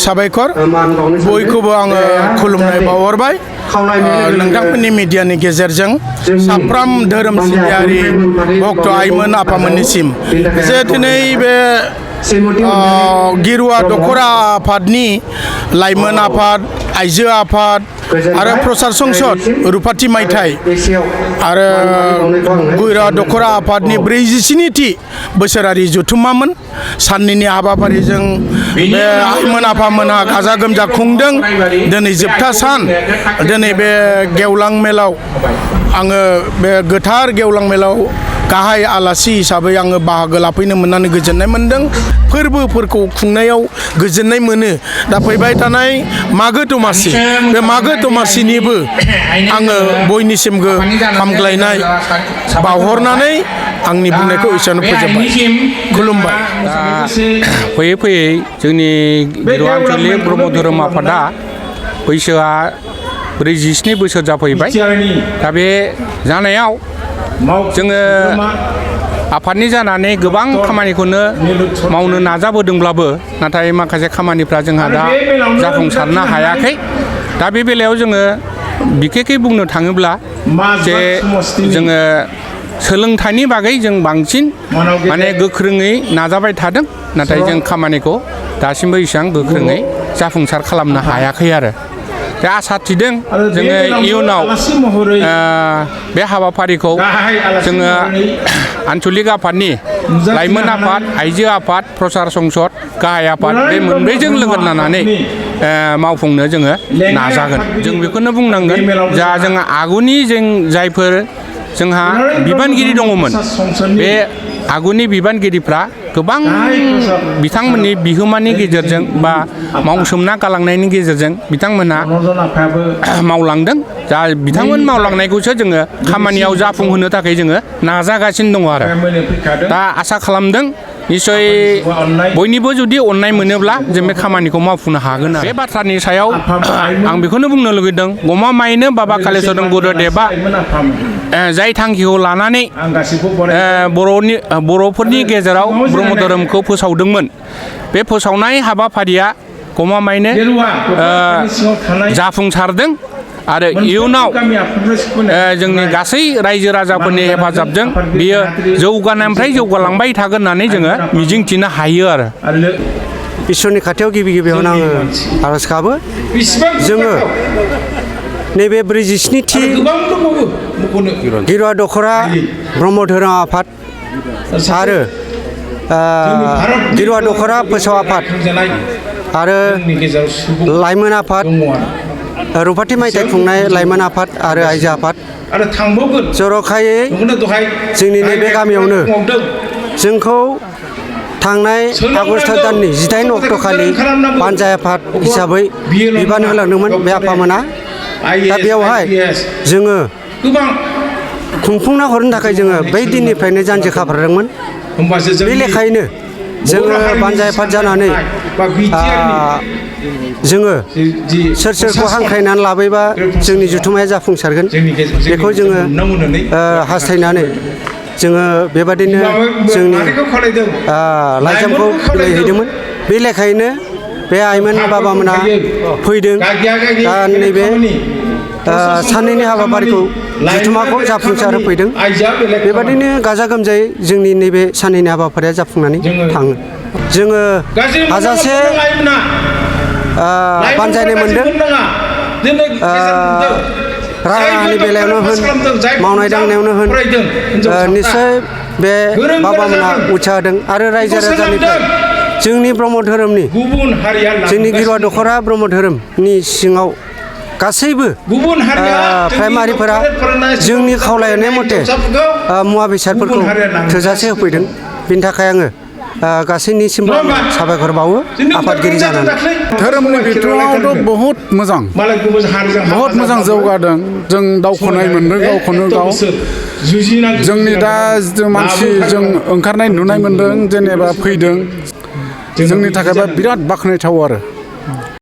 साबायखर बयखौबो आङो खुलुमनाय बावहरबाय नोंथांमोननि मिडियानि गेजेरजों साफ्राम धोरोम सिबियारि भक्त आइमोन आफामोननिसिम जे दिनै बे गिरुवा दखरा आफादनि लाइमोन आफाद आइजो आफाद आरो प्रसार संसद रुपाथि मायथाइ आरो गिरुवा दखरा आफादनि 47थि बोसोरारि जथुम्मामोन साननैनि हाबाफारिजों बे आइमोन आफामोनहा गाजा गोमजा खुंदों दिनै जोबथा सान दिनै बे गेवलां मेलाव आङो बे गोथार गेवलां मेलाव गाहाय आलासि हिसाबै आङो बाहागो लाफैनो मोननानै गोजोननाय मोनदों फोरबोफोरखौ खुंनायाव गोजोननाय मोनो दा फैबाय थानाय मागो दमासि बे मागो दमासिनिबो आङो बयनिसिमबो हामग्लायनाय बावहरनानै आंनि बुंनायखौ एसेयावनो फोजोबबाय खुलुमबाय फैयै फैयै जोंनि गिरुवा आन्चलिक ब्रह्म धोरोम आफादा बैसोआ 47 बोसोर जाफैबाय दा बे जानायाव जोङो आफादनि जानानै गोबां खामानिखौनो मावनो नाजाबोदोंब्लाबो नाथाय माखासे खामानिफ्रा जोंहा दा जाफुंसारनो हायाखै दा बे बेलायाव जोङो बिखेखै बुंनो थाङोब्ला जे जोङो सोलोंथाइनि बागै जों बांसिन माने गोख्रोङै नाजाबाय थादों नाथाय जों खामानिखौ दासिमबो एसेबां गोख्रोङै जाफुंसार खालामनो हायाखै आरो दा आसा थिदों जोङो इयुनाव बे हाबाफारिखौ जोङो आन्चलिक आफादनि लाइमोन आफाद आइजो आफाद प्रसार संसद गाहाय आफाद बे मोनब्रैजों लोगो नांनानै मावफुंनो जोङो नाजागोन जों बेखौनो बुंनांगोन जा जोङो आगुनि जों जायफोर जोंहा बिबानगिरि दङमोन बे आगुनि बिबानगिरिफ्रा गोबां बिथांमोननि बिहोमानि गेजेरजों बा मावसोमना गालांनायनि गेजेरजों बिथांमोनहा मावलांदों दा बिथांमोन मावलांनायखौसो जोङो खामानियाव जाफुंहोनो थाखाय जोङो नाजागासिनो दङ आरो दा आसा खालामदों निसय बयनिबो जुदि अननाय मोनोब्ला जों बे खामानिखौ मावफुंनो हागोन आरो बे बाथ्रानि सायाव आं बेखौनो बुंनो लुगैदों गमामायैनो बाबा कालिचरण गुरुदेबआ जाय थांखिखौ लानानै बर'फोरनि गेजेराव ब्रह्म धोरोमखौ फोसावदोंमोन बे फोसावनाय हाबाफारिया गमामायैनो जाफुंसारदों आरो इयुनाव जोंनि गासै रायजो राजाफोरनि हेफाजाबजों बियो जौगानायनिफ्राय जौगालांबाय थागोन होननानै जोङो मिजिंथिनो हायो आरो इसोरनि खाथियाव गिबि गिबियावनो आङो आरज गाबो जोङो नैबे 47थि गिरुवा दखरा ब्रह्म धोरोम आफाद आरो गिरुवा दखरा फोसाव आफाद आरो लाइमोन आफाद रुपाथि मायथाइ खुंनाय लाइमोन आफाद आरो आइजो आफाद जर'खायै जोंनि नैबे गामियावनो जोंखौ थांनाय आगष्ट दाननि 18 अक्ट'खालि पान्जाय आफाद हिसाबै बिबान होलांदोंमोन बे आफामोना दा बेवहाय जोङो खुंफुंना हरनो थाखाय जोङो बै दिननिफ्रायनो जानजि खाफ्रादोंमोन बे लेखायैनो जोङो पान्जाय आफाद जानानै जोङो सोरखौ हांख्रायनानै लाबोयोबा जोंनि जथुम्माया जाफुंसारगोन बेखौ जोङो हास्थायनानै जोङो बेबादिनो जोंनि लाइजामखौ बिलाइहैदोंमोन बे लेखायैनो बे आइमोन बाबामोना फैदों दा नैबे साननैनि हाबाफारिखौ जथुम्माखौ जाफुंसार होफैदों बेबादिनो गाजा गोमजायै जोंनि नैबे साननैनि हाबाफारिया जाफुंनानै थाङो जोङो हाजासे बानजायनाय मोनदों राहानि बेलायावनो होन मावनाय दांनायावनो होन निस्सय बे बाबामोना उत्साह होदों आरो रायजो राजानिफ्राय जोंनि ब्रह्म धोरोमनि जोंनि गिरुवा दखरा ब्रह्म धोरोमनि सिङाव गासैबो प्राइमारिफोरा जोंनि खावलायनाय मथे मुवा बेसादफोरखौ थोजासे होफैदों बेनि थाखाय आङो गासैनिसिमबो साबायखर बावो आफादगिरि जानानै धोरोमनि बिथिङावथ' बहुत मोजां जौगादों जों दावखोनाय मोनदों गावखौनो गाव जोंनि दा मानसि जों ओंखारनाय नुनाय मोनदों जेनेबा फैदों जोंनि थाखायबा बिराद बाख्नायथाव आरो